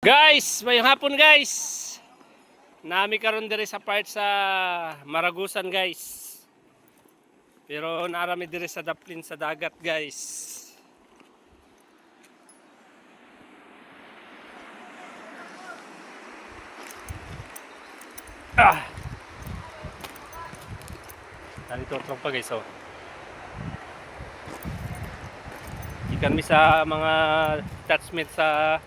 Guys, mayong hapon guys. Nami karon diri sa part sa Maragusan guys. Pero narami diri sa daplin sa dagat guys. Narito trong pa guys oh. Ikan mi sa mga attachment sa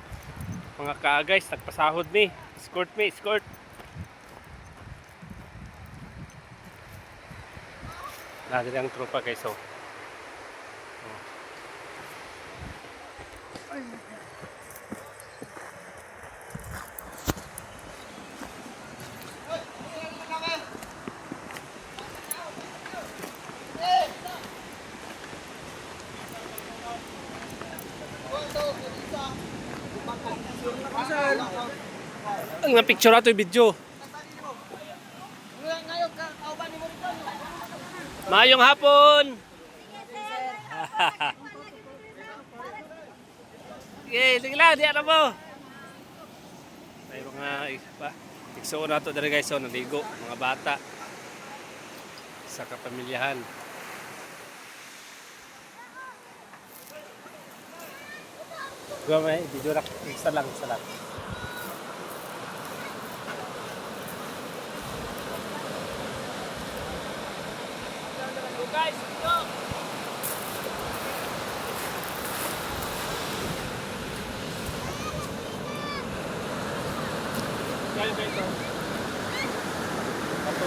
mga guys, nagpasahod mi. Escort mi, escort. Lagi ang tropa guys oh. Ang na-picture ato yung video. Mayong hapon. Sige lang, di ano mo. May mga ikso na ito dari guys, so naligo, mga bata sa kapamilyahan. Gawin may video na, isa lang. Guys, go! Guys, ito. Ito.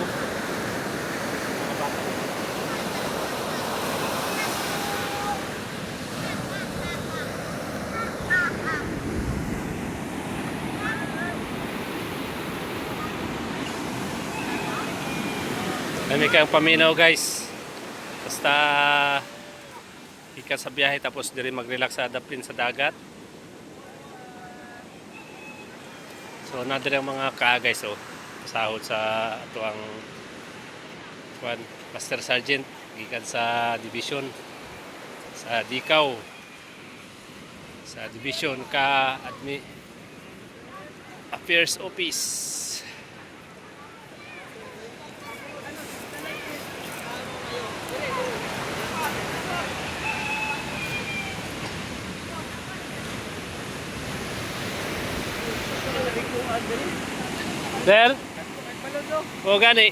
Kami kayong paminaw guys. Basta ikan sa biyahe tapos diri mag-relax sa daplin sa dagat. So nadir ang mga guys oh. Pasahod sa ato ang Master Sergeant gikan sa division sa Dikaw sa division ka Affairs Office. Sir? O gani.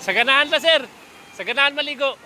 Sa ganahan pa sir. Sa ganahan maligo.